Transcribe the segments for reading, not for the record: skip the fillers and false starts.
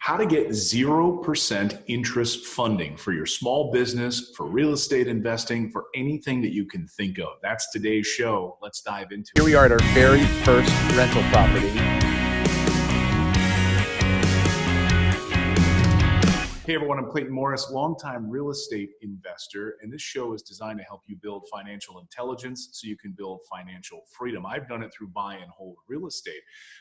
How to get 0% interest funding for your small business, for real estate investing, for anything that you can think of. That's today's show. Let's dive into it. Here we are at our very first rental property. Hey everyone, I'm Clayton Morris, longtime real estate investor, and this show is designed to help you build financial intelligence so you can build financial freedom. I've done it through buy and hold real estate,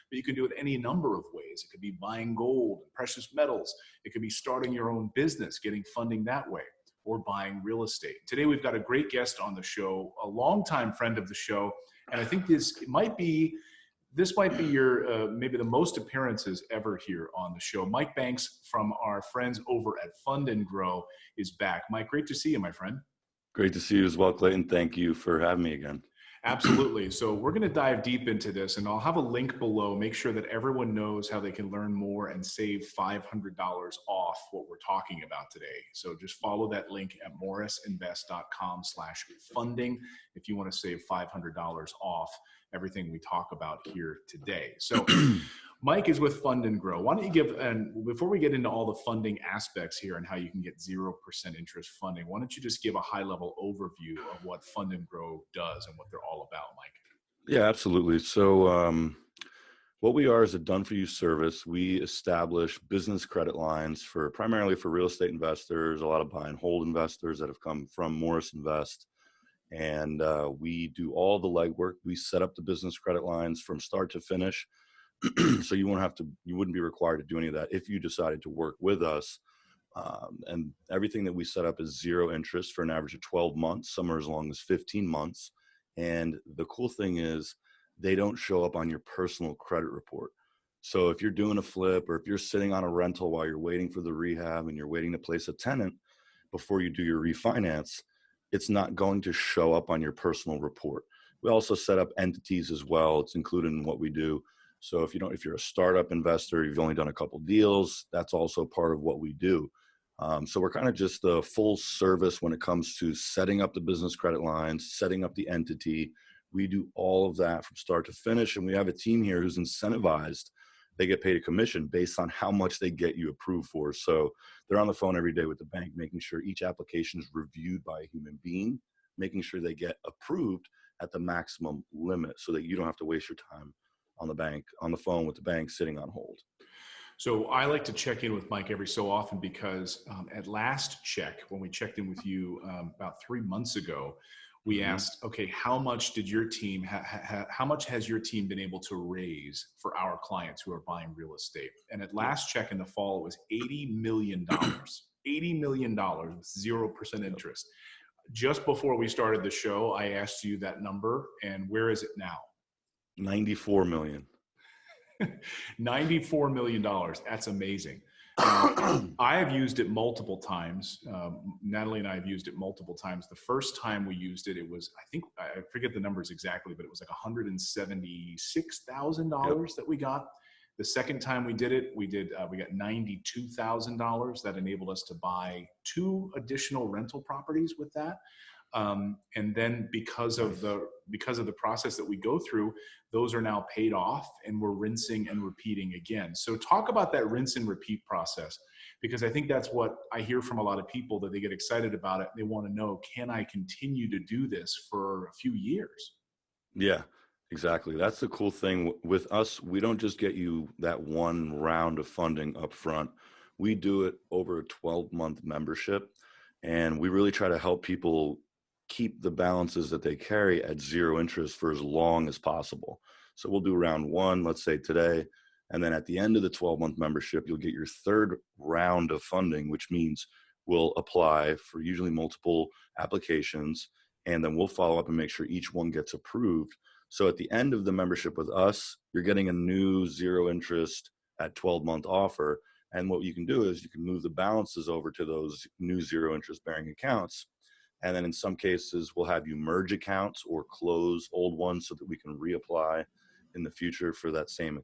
but you can do it any number of ways. It could be buying gold and precious metals. It could be starting your own business, getting funding that way, or buying real estate. Today we've got a great guest on the show, a longtime friend of the show, and I think this might be your maybe the most appearances ever here on the show. Mike Banks from our friends over at Fund&Grow is back. Mike, great to see you, my friend. Great to see you as well, Clayton. Thank you for having me again. Absolutely. So we're going to dive deep into this, and I'll have a link below. Make sure that everyone knows how they can learn more and save $500 off what we're talking about today. So just follow that link at morrisinvest.com/funding if you want to save $500 off everything we talk about here today. So Mike is with Fund&Grow. Why don't you give, and before we get into all the funding aspects here and how you can get 0% interest funding, why don't you just give a high level overview of what Fund&Grow does and what they're all about, Mike? Yeah, absolutely. So what we are is a done-for-you service. We establish business credit lines primarily for real estate investors, a lot of buy and hold investors that have come from Morris Invest. And we do all the legwork. We set up the business credit lines from start to finish. So you wouldn't be required to do any of that if you decided to work with us. And everything that we set up is zero interest for an average of 12 months, some are as long as 15 months. And the cool thing is they don't show up on your personal credit report. So if you're doing a flip or if you're sitting on a rental while you're waiting for the rehab and you're waiting to place a tenant before you do your refinance, it's not going to show up on your personal report. We also set up entities as well. It's included in what we do. So if you're a startup investor, you've only done a couple deals, that's also part of what we do. So we're kind of just a full service when it comes to setting up the business credit lines, setting up the entity. We do all of that from start to finish. And we have a team here who's incentivized. They get paid a commission based on how much they get you approved for. So they're on the phone every day with the bank, making sure each application is reviewed by a human being, making sure they get approved at the maximum limit so that you don't have to waste your time on the phone with the bank sitting on hold. So I like to check in with Mike every so often because at last check, when we checked in with you about 3 months ago, we asked, okay, how much did your team, how much has your team been able to raise for our clients who are buying real estate? And at last check in the fall, it was $80 million, $80 million with 0% interest. Just before we started the show, I asked you that number, and where is it now? 94 million. $94 million. That's amazing. I have used it multiple times. Natalie and I have used it multiple times. The first time we used it, it was, I forget the numbers exactly, but it was like $176,000 that we got. The second time we did it, we got $92,000. That enabled us to buy 2 additional rental properties with that. And then because of the process that we go through, those are now paid off and we're rinsing and repeating again. So talk about that rinse and repeat process, because I think that's what I hear from a lot of people, that they get excited about it. They want to know, can I continue to do this for a few years? Yeah, exactly. That's the cool thing with us. We don't just get you that one round of funding up front. We do it over a 12-month membership, and we really try to help people keep the balances that they carry at zero interest for as long as possible. So we'll do round 1, let's say today, and then at the end of the 12-month membership, you'll get your 3rd round of funding, which means we'll apply for usually multiple applications, and then we'll follow up and make sure each one gets approved. So at the end of the membership with us, you're getting a new zero interest at 12-month offer. And what you can do is you can move the balances over to those new zero interest bearing accounts. And then in some cases, we'll have you merge accounts or close old ones so that we can reapply in the future for that same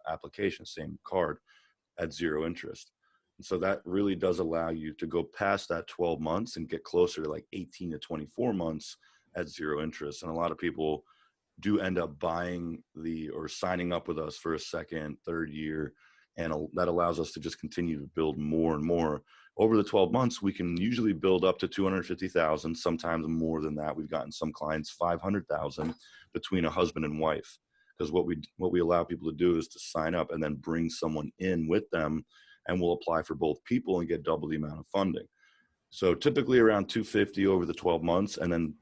application, same card at zero interest. And so that really does allow you to go past that 12 months and get closer to like 18 to 24 months at zero interest. And a lot of people do end up buying or signing up with us for a second, third year. And that allows us to just continue to build more and more. Over the 12 months, we can usually build up to 250,000, sometimes more than that. We've gotten some clients 500,000 between a husband and wife. Because what we allow people to do is to sign up and then bring someone in with them, and we'll apply for both people and get double the amount of funding. So typically around 250 over the 12 months, and then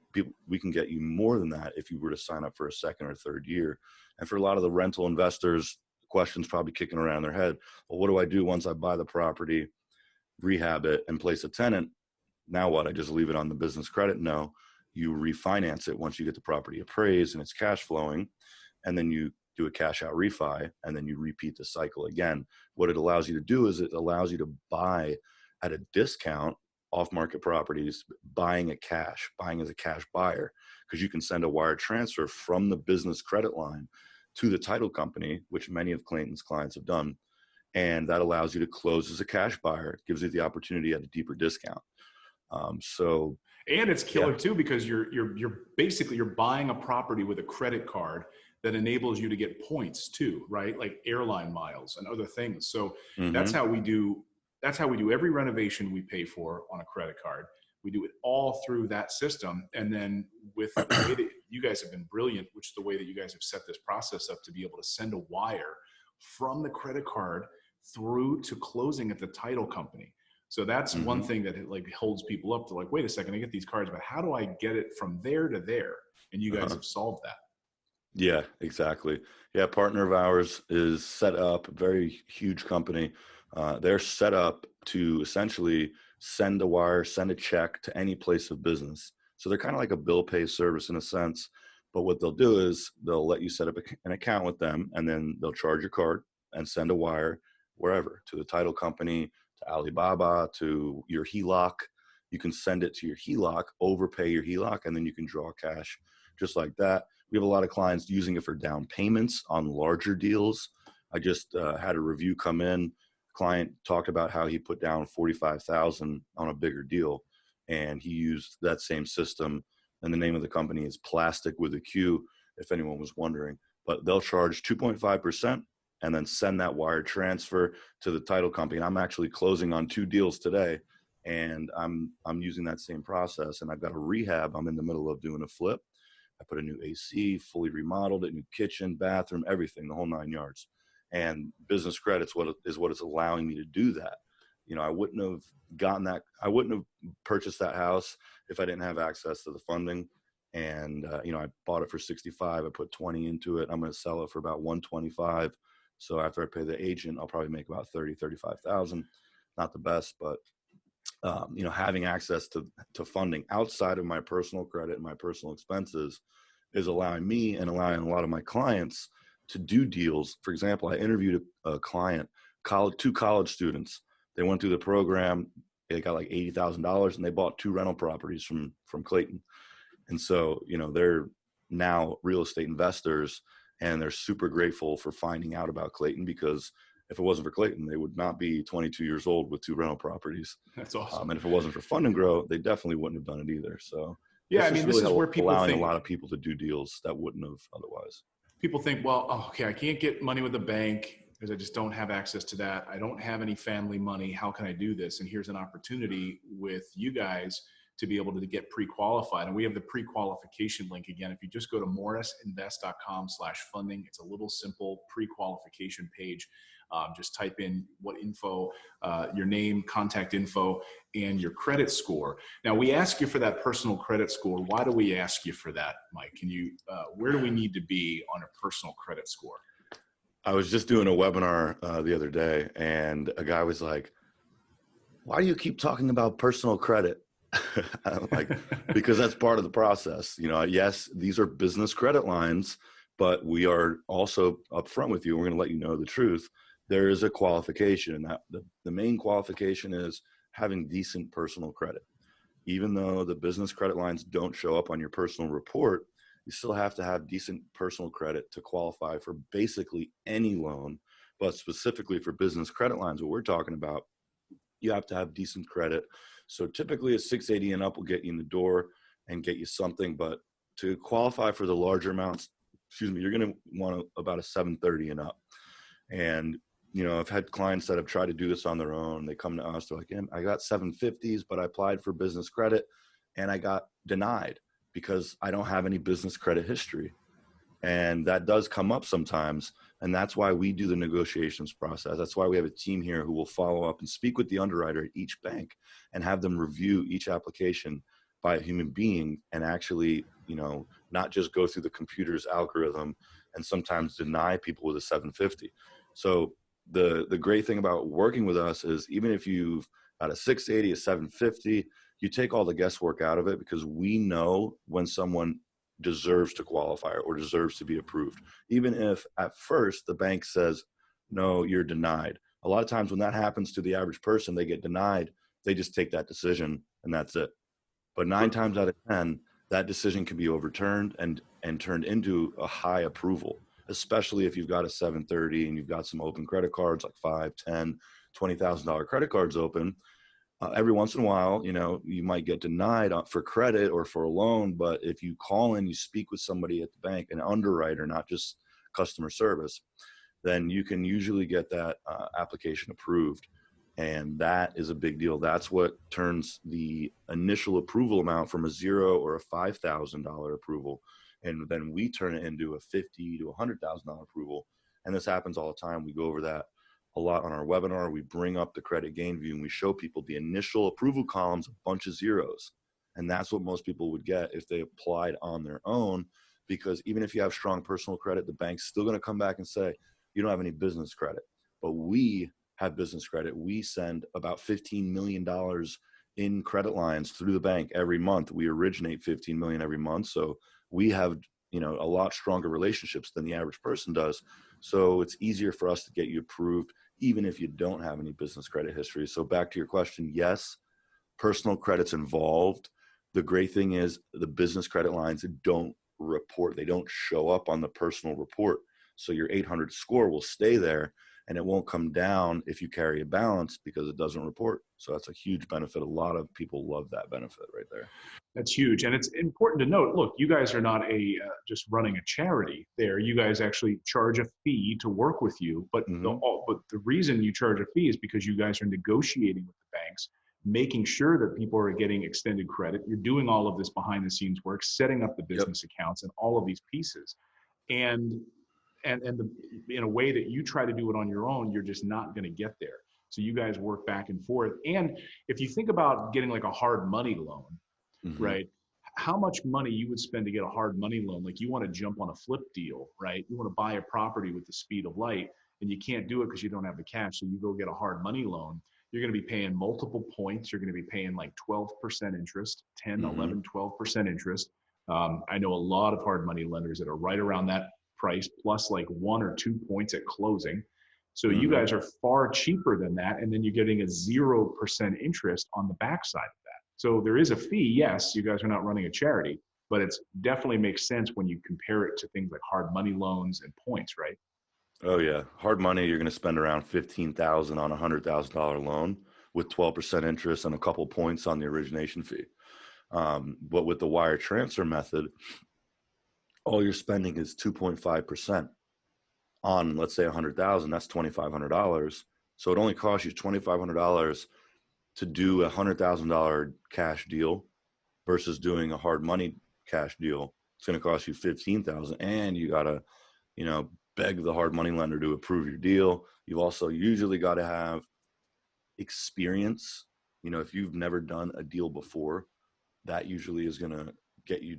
we can get you more than that if you were to sign up for a second or third year. And for a lot of the rental investors, questions probably kicking around their head. Well, what do I do once I buy the property, rehab it, and place a tenant? Now what? I just leave it on the business credit? No, you refinance it once you get the property appraised and it's cash flowing, and then you do a cash out refi, and then you repeat the cycle again. What it allows you to do is it allows you to buy at a discount off market properties, buying as a cash buyer, because you can send a wire transfer from the business credit line to the title company, which many of Clayton's clients have done. And that allows you to close as a cash buyer. It gives you the opportunity at a deeper discount. And it's killer too, because you're basically buying a property with a credit card that enables you to get points too, right? Like airline miles and other things. So that's how we do every renovation we pay for on a credit card. We do it all through that system. And then with the way that you guys have been brilliant, which is the way that you guys have set this process up to be able to send a wire from the credit card through to closing at the title company. So that's one thing that like holds people up to like, wait a second, I get these cards, but how do I get it from there to there? And you guys have solved that. Yeah, exactly. Yeah, a partner of ours is set up, a very huge company. They're set up to essentially send a wire, send a check to any place of business. So they're kind of like a bill pay service in a sense. But what they'll do is they'll let you set up an account with them, and then they'll charge your card and send a wire wherever, to the title company, to Alibaba, to your HELOC. You can send it to your HELOC, overpay your HELOC, and then you can draw cash just like that. We have a lot of clients using it for down payments on larger deals. I just had a review come in. Client talked about how he put down $45,000 on a bigger deal, and he used that same system. And the name of the company is Plastic with a Q, if anyone was wondering. But they'll charge 2.5% and then send that wire transfer to the title company. And I'm actually closing on 2 deals today, and I'm using that same process. And I've got a rehab. I'm in the middle of doing a flip. I put a new AC, fully remodeled it, new kitchen, bathroom, everything, the whole 9 yards. And business credit's what is allowing me to do that. You know, I wouldn't have gotten that. I wouldn't have purchased that house if I didn't have access to the funding. And, you know, I bought it for 65. I put 20 into it. I'm going to sell it for about 125. So after I pay the agent, I'll probably make about 35,000. Not the best, but, you know, having access to funding outside of my personal credit and my personal expenses is allowing me and allowing a lot of my clients to do deals. For example, I interviewed a client, 2 college students. They went through the program. They got like $80,000, and they bought 2 rental properties from Clayton. And so, you know, they're now real estate investors, and they're super grateful for finding out about Clayton, because if it wasn't for Clayton, they would not be 22 years old with 2 rental properties. That's awesome. And if it wasn't for Fund&Grow, they definitely wouldn't have done it either. So yeah, I mean, this is where people allowing think, a lot of people to do deals that wouldn't have otherwise. People think, well, okay, I can't get money with the bank because I just don't have access to that. I don't have any family money. How can I do this? And here's an opportunity with you guys to be able to get pre-qualified. And we have the pre-qualification link again. If you just go to morrisinvest.com/funding, it's a little simple pre-qualification page. Just type in what info, your name, contact info, and your credit score. Now, we ask you for that personal credit score. Why do we ask you for that, Mike? Can you, where do we need to be on a personal credit score? I was just doing a webinar the other day, and a guy was like, why do you keep talking about personal credit? Like, because that's part of the process. You know, yes, these are business credit lines, but we are also upfront with you. We're going to let you know the truth. There is a qualification, and that the main qualification is having decent personal credit. Even though the business credit lines don't show up on your personal report, you still have to have decent personal credit to qualify for basically any loan, but specifically for business credit lines, what we're talking about, you have to have decent credit. So typically a 680 and up will get you in the door and get you something, but to qualify for the larger amounts, you're going to want about a 730 and up. And I've had clients that have tried to do this on their own. They come to us, they're like, "Yeah, I got 750s, but I applied for business credit and I got denied because I don't have any business credit history." And that does come up sometimes. And that's why we do the negotiations process. That's why we have a team here who will follow up and speak with the underwriter at each bank and have them review each application by a human being and actually, not just go through the computer's algorithm and sometimes deny people with a 750. So the great thing about working with us is even if you've got a 680, a 750, you take all the guesswork out of it because we know when someone deserves to qualify or deserves to be approved. Even if at first the bank says, no, you're denied. A lot of times when that happens to the average person, they get denied, they just take that decision and that's it. But 9 times out of 10, that decision can be overturned and turned into a high approval, especially if you've got a 730 and you've got some open credit cards like 5, 10, $20,000 credit cards open. Every once in a while, you might get denied for credit or for a loan, but if you call in, you speak with somebody at the bank, an underwriter, not just customer service, then you can usually get that application approved. And that is a big deal. That's what turns the initial approval amount from a $0 or a $5,000 approval. And then we turn it into a $50,000 to $100,000 approval. And this happens all the time. We go over that a lot on our webinar. We bring up the credit gain view and we show people the initial approval columns, a bunch of zeros. And that's what most people would get if they applied on their own, because even if you have strong personal credit, the bank's still going to come back and say, you don't have any business credit. But we have business credit. We send about $15 million in credit lines through the bank every month. We originate 15 million every month. So we have, a lot stronger relationships than the average person does. So it's easier for us to get you approved, even if you don't have any business credit history. So back to your question, yes, personal credit's involved. The great thing is the business credit lines don't report. They don't show up on the personal report. So your 800 score will stay there and it won't come down if you carry a balance because it doesn't report. So that's a huge benefit. A lot of people love that benefit right there. That's huge. And it's important to note, look, you guys are not just running a charity there. You guys actually charge a fee to work with you. But, but the reason you charge a fee is because you guys are negotiating with the banks, making sure that people are getting extended credit. You're doing all of this behind the scenes work, setting up the business accounts and all of these pieces. And in a way that you try to do it on your own, you're just not going to get there. So you guys work back and forth. And if you think about getting like a hard money loan, right? How much money you would spend to get a hard money loan? Like you want to jump on a flip deal, right? You want to buy a property with the speed of light and you can't do it because you don't have the cash. So you go get a hard money loan. You're going to be paying multiple points. You're going to be paying like 12% interest, 10, 11, 12% interest. I know a lot of hard money lenders that are right around that price plus like 1 or 2 points at closing. So you guys are far cheaper than that. And then you're getting a 0% interest on the backside of that. So there is a fee. Yes, you guys are not running a charity, but it's definitely makes sense when you compare it to things like hard money loans and points, right? Oh yeah. Hard money, you're going to spend around $15,000 on a $100,000 loan with 12% interest and a couple points on the origination fee. But with the wire transfer method, all you're spending is 2.5% on, let's say 100,000, that's $2,500. So it only costs you $2,500 to do a $100,000 cash deal versus doing a hard money cash deal. It's going to cost you $15,000 and you got to, beg the hard money lender to approve your deal. You've also usually got to have experience. If you've never done a deal before, that usually is going to get you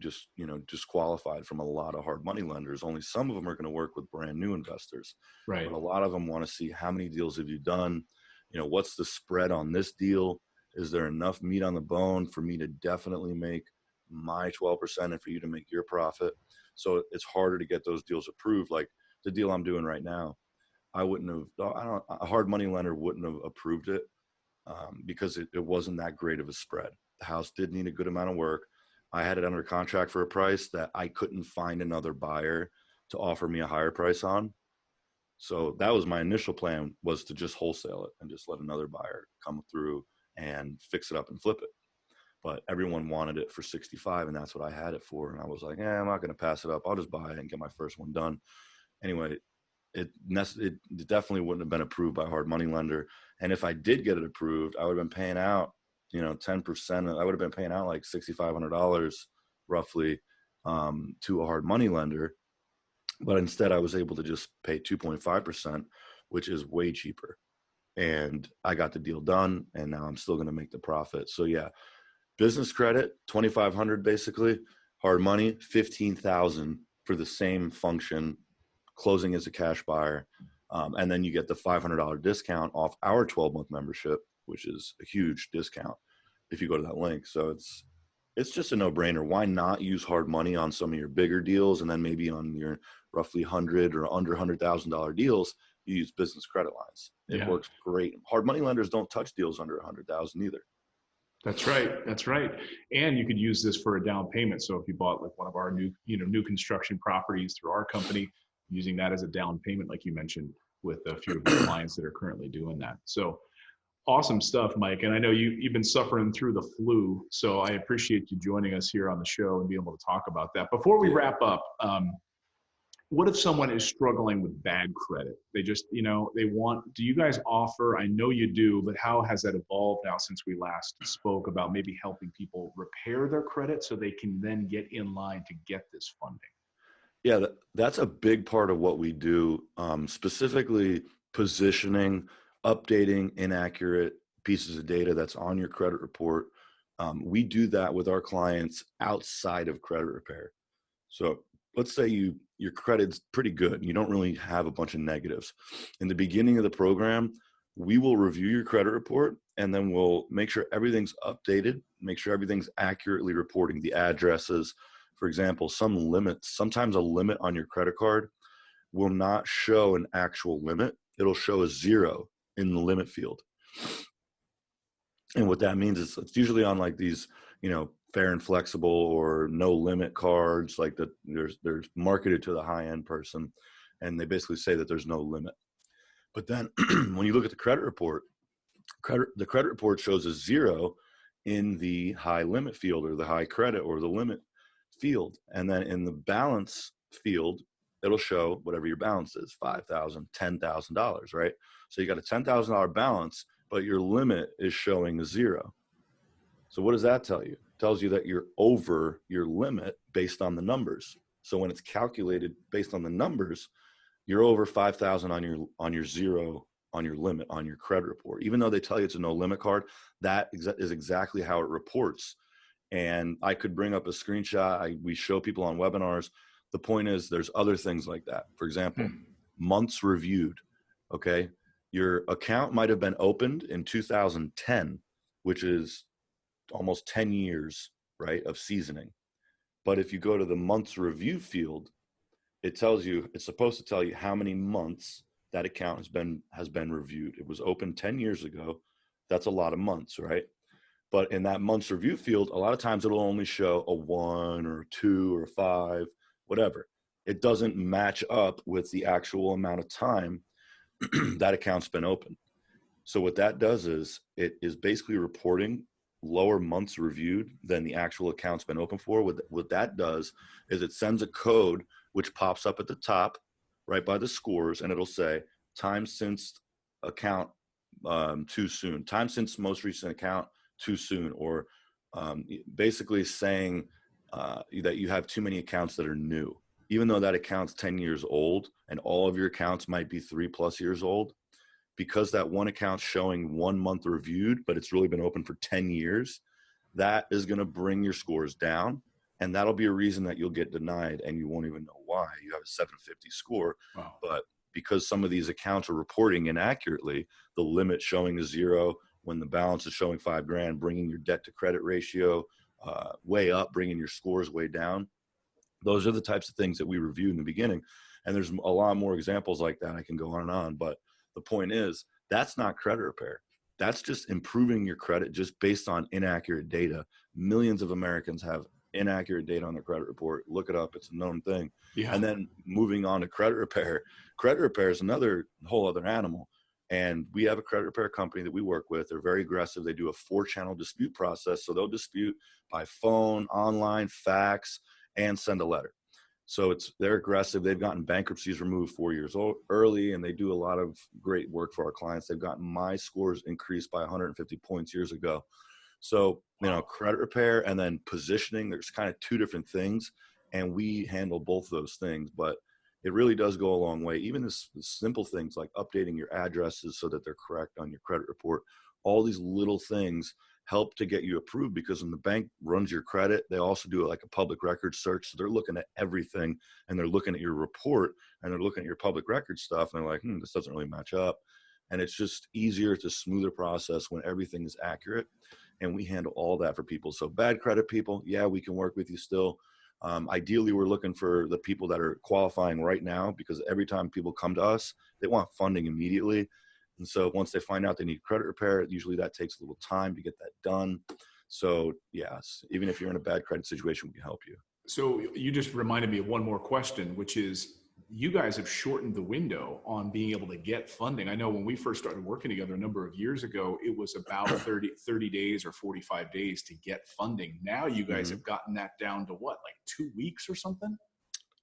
disqualified from a lot of hard money lenders. Only some of them are going to work with brand new investors, right? But a lot of them want to see how many deals have you done? What's the spread on this deal? Is there enough meat on the bone for me to definitely make my 12% and for you to make your profit? So it's harder to get those deals approved. Like the deal I'm doing right now, a hard money lender wouldn't have approved it because it wasn't that great of a spread. The house did need a good amount of work. I had it under contract for a price that I couldn't find another buyer to offer me a higher price on. So that was my initial plan, was to just wholesale it and just let another buyer come through and fix it up and flip it. But everyone wanted it for 65 and that's what I had it for. And I was like, I'm not going to pass it up. I'll just buy it and get my first one done. Anyway, it definitely wouldn't have been approved by a hard money lender. And if I did get it approved, I would have been paying out, 10%. I would have been paying out like $6,500 roughly to a hard money lender. But instead, I was able to just pay 2.5%, which is way cheaper. And I got the deal done, and now I'm still going to make the profit. So yeah, business credit, 2,500 basically. Hard money, 15,000 for the same function, closing as a cash buyer. And then you get the $500 discount off our 12-month membership, which is a huge discount if you go to that link. So it's just a no-brainer. Why not use hard money on some of your bigger deals, and then maybe on your roughly $100,000 or under $100,000 deals, you use business credit lines. It works great. Hard money lenders don't touch deals under 100,000 either. That's right. That's right. And you could use this for a down payment. So if you bought like one of our new construction properties through our company, using that as a down payment, like you mentioned, with a few of your clients that are currently doing that. So awesome stuff, Mike. And I know you've been suffering through the flu, so I appreciate you joining us here on the show and being able to talk about that. Before we wrap up, what if someone is struggling with bad credit? They just, do you guys offer, I know you do, but how has that evolved now since we last spoke about maybe helping people repair their credit so they can then get in line to get this funding? Yeah, that's a big part of what we do, specifically positioning, updating inaccurate pieces of data that's on your credit report. We do that with our clients outside of credit repair. So let's say your credit's pretty good and you don't really have a bunch of negatives. In the beginning of the program, we will review your credit report, and then we'll make sure everything's updated, make sure everything's accurately reporting the addresses. For example, sometimes a limit on your credit card will not show an actual limit. It'll show a 0 in the limit field. And what that means is it's usually on like these, fair and flexible or no limit cards, like that they're marketed to the high end person, and they basically say that there's no limit. But then when you look at the credit report, the credit report shows a 0 in the high limit field or the high credit or the limit field. And then in the balance field, it'll show whatever your balance is, $5,000, $10,000, right? So you got a $10,000 balance, but your limit is showing a 0. So what does that tell you? It tells you that you're over your limit based on the numbers. So when it's calculated based on the numbers, you're over 5,000 on your 0 on your limit on your credit report. Even though they tell you it's a no limit card, that is exactly how it reports. And I could bring up a screenshot. We show people on webinars. The point is there's other things like that. For example, months reviewed. Okay. Your account might have been opened in 2010, which is almost 10 years, right, of seasoning. But if you go to the months review field, it's supposed to tell you how many months that account has been reviewed. It was opened 10 years ago. That's a lot of months, right? But in that months review field, a lot of times it'll only show a 1 or 2 or 5, whatever. It doesn't match up with the actual amount of time that account's been open. So what that does is it is basically reporting lower months reviewed than the actual account's been open for. What that does is it sends a code which pops up at the top right by the scores, and it'll say time since account too soon, time since most recent account too soon, or basically saying that you have too many accounts that are new. Even though that account's 10 years old and all of your accounts might be 3+ years old, because that one account's showing 1 month reviewed, but it's really been open for 10 years, that is going to bring your scores down. And that'll be a reason that you'll get denied and you won't even know why. You have a 750 score, Wow. But because some of these accounts are reporting inaccurately, the limit showing a 0 when the balance is showing $5,000, bringing your debt to credit ratio way up, bringing your scores way down. Those are the types of things that we review in the beginning. And there's a lot more examples like that. I can go on and on, but the point is that's not credit repair. That's just improving your credit just based on inaccurate data. Millions of Americans have inaccurate data on their credit report. Look it up. It's a known thing. Yeah. And then moving on to credit repair. Credit repair is another whole other animal. And we have a credit repair company that we work with. They're very aggressive. They do a 4-channel dispute process. So they'll dispute by phone, online, fax, and send a letter. So they're aggressive. They've gotten bankruptcies removed 4 years early, and they do a lot of great work for our clients. They've gotten my scores increased by 150 points years ago. So, credit repair and then positioning, there's kind of two different things, and we handle both those things, but it really does go a long way. Even this simple things like updating your addresses so that they're correct on your credit report, all these little things help to get you approved, because when the bank runs your credit, they also do like a public record search. So they're looking at everything, and they're looking at your report, and they're looking at your public record stuff, and they're like, this doesn't really match up. And it's just easier, it's a smoother process when everything is accurate. And we handle all that for people. So bad credit people, yeah, we can work with you still. Ideally, we're looking for the people that are qualifying right now, because every time people come to us, they want funding immediately. And so once they find out they need credit repair, usually that takes a little time to get that done. So yes, even if you're in a bad credit situation, we can help you. So you just reminded me of one more question, which is, you guys have shortened the window on being able to get funding. I know when we first started working together a number of years ago, it was about 30 days or 45 days to get funding. Now you guys have gotten that down to what, like 2 weeks or something?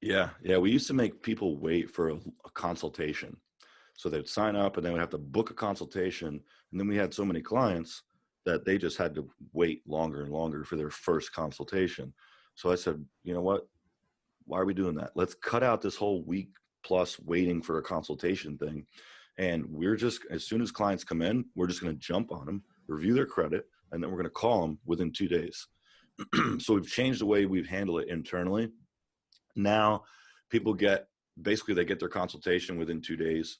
Yeah. We used to make people wait for a consultation. So they'd sign up and they would have to book a consultation. And then we had so many clients that they just had to wait longer and longer for their first consultation. So I said, you know what? Why are we doing that? Let's cut out this whole week plus waiting for a consultation thing. And we're just, as soon as clients come in, we're just going to jump on them, review their credit, and then we're going to call them within 2 days. So we've changed the way we've handled it internally. Now people they get their consultation within 2 days.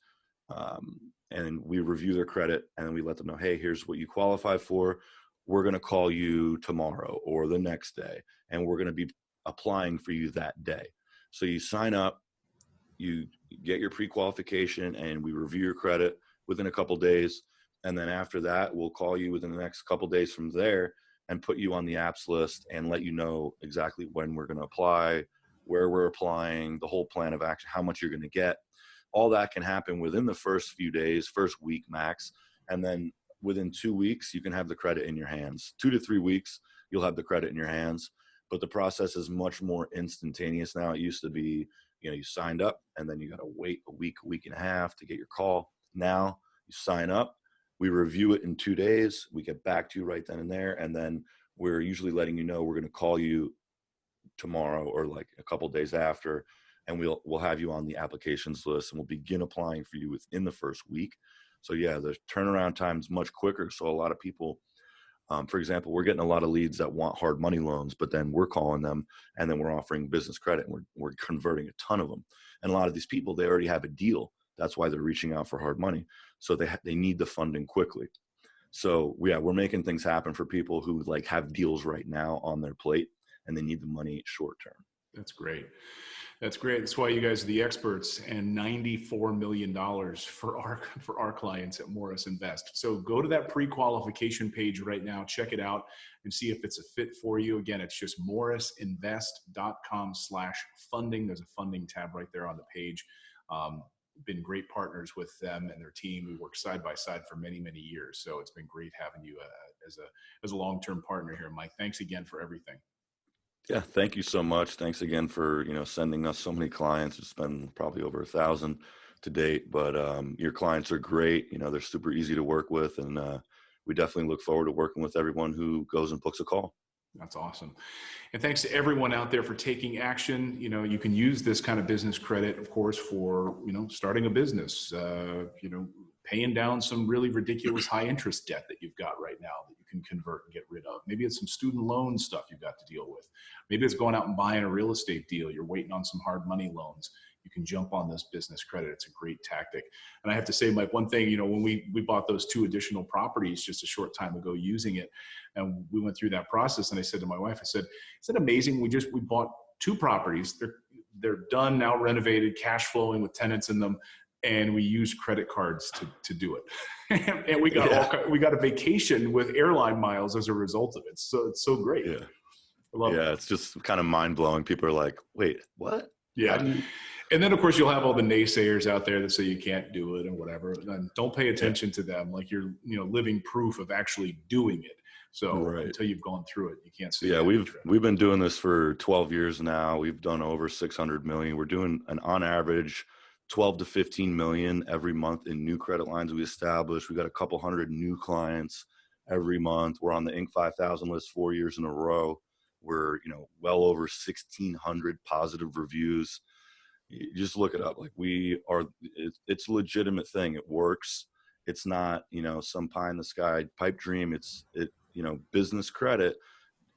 And we review their credit, and then we let them know, hey, here's what you qualify for. We're going to call you tomorrow or the next day, and we're going to be applying for you that day. So you sign up, you get your pre-qualification, and we review your credit within a couple days. And then after that, we'll call you within the next couple days from there and put you on the apps list and let you know exactly when we're going to apply, where we're applying, the whole plan of action, how much you're going to get. All that can happen within the first few days, first week max. And then within 2 weeks, you can have the credit in your hands. 2 to 3 weeks, you'll have the credit in your hands. But the process is much more instantaneous now. It used to be, you signed up and then you got to wait a week and a half to get your call. Now you sign up, we review it in 2 days. We get back to you right then and there. And then we're usually letting you know we're going to call you tomorrow or like a couple days after. And we'll have you on the applications list, and we'll begin applying for you within the first week. So yeah, the turnaround time is much quicker. So a lot of people, for example, we're getting a lot of leads that want hard money loans, but then we're calling them and then we're offering business credit, and we're converting a ton of them. And a lot of these people, they already have a deal. That's why they're reaching out for hard money. So they need the funding quickly. So yeah, we're making things happen for people who like have deals right now on their plate and they need the money short term. That's great. That's great. That's why you guys are the experts, and $94 million for our clients at Morris Invest. So go to that pre-qualification page right now, check it out and see if it's a fit for you. Again, it's just morrisinvest.com/funding. There's a funding tab right there on the page. Been great partners with them and their team. We work side by side for many, many years. So it's been great having you as a long-term partner here, Mike. Thanks again for everything. Yeah, thank you so much. Thanks again for, sending us so many clients. It's been probably over 1,000 to date, but your clients are great. They're super easy to work with, and we definitely look forward to working with everyone who goes and books a call. That's awesome. And thanks to everyone out there for taking action. You can use this kind of business credit, of course, for, starting a business, paying down some really ridiculous high interest debt that you've got right now that you can convert and get rid of. Maybe it's some student loan stuff you've got to deal with. Maybe it's going out and buying a real estate deal. You're waiting on some hard money loans. You can jump on this business credit. It's a great tactic. And I have to say, Mike, one thing, when we bought those 2 additional properties just a short time ago using it, and we went through that process, and I said to my wife, I said, isn't it amazing? We bought 2 properties. They're done now, renovated, cash flowing with tenants in them. And we used credit cards to do it. And we got a vacation with airline miles as a result of it. So it's so great. Yeah. I love it. It's just kind of mind blowing. People are like, wait, what? Yeah. And then, of course, you'll have all the naysayers out there that say you can't do it and whatever. And don't pay attention to them. Like you're, living proof of actually doing it. So Right. until you've gone through it, you can't see. Yeah, we've been doing this for 12 years now. We've done over 600 million. We're doing on average 12 to 15 million every month in new credit lines we establish. We got a couple hundred new clients every month. We're on the Inc. 5000 list 4 years in a row. We're, well over 1,600 positive reviews. You just look it up. Like it's a legitimate thing. It works. It's not, some pie in the sky pipe dream. Business credit.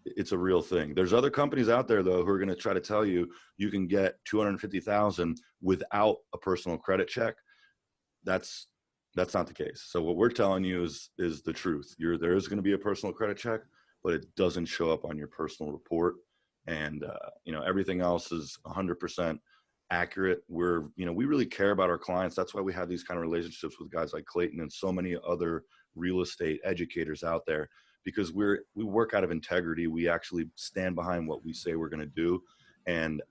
It's a real thing. There's other companies out there though who are going to try to tell you you can get 250,000 without a personal credit check. That's not the case. So what we're telling you is the truth. There is going to be a personal credit check, but it doesn't show up on your personal report. And everything else is 100% accurate. We really care about our clients. That's why we have these kind of relationships with guys like Clayton and so many other real estate educators out there, because we work out of integrity. We actually stand behind what we say we're going to do. And,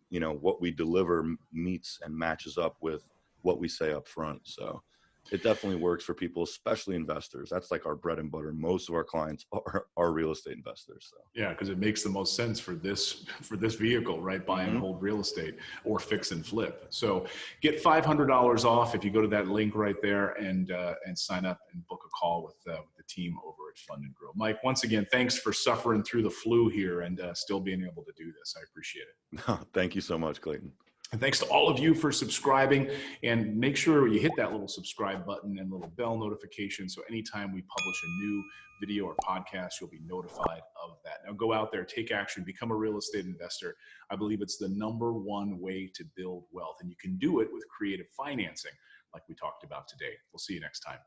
what we deliver meets and matches up with what we say up front. So it definitely works for people, especially investors. That's like our bread and butter. Most of our clients are real estate investors. So. Yeah, because it makes the most sense for this vehicle, right? Buy and hold real estate or fix and flip. So get $500 off if you go to that link right there and sign up and book a call with the team over at Fund&Grow. Mike, once again, thanks for suffering through the flu here and still being able to do this. I appreciate it. Thank you so much, Clayton. And thanks to all of you for subscribing, and make sure you hit that little subscribe button and little bell notification. So anytime we publish a new video or podcast, you'll be notified of that. Now go out there, take action, become a real estate investor. I believe it's the #1 way to build wealth, and you can do it with creative financing like we talked about today. We'll see you next time.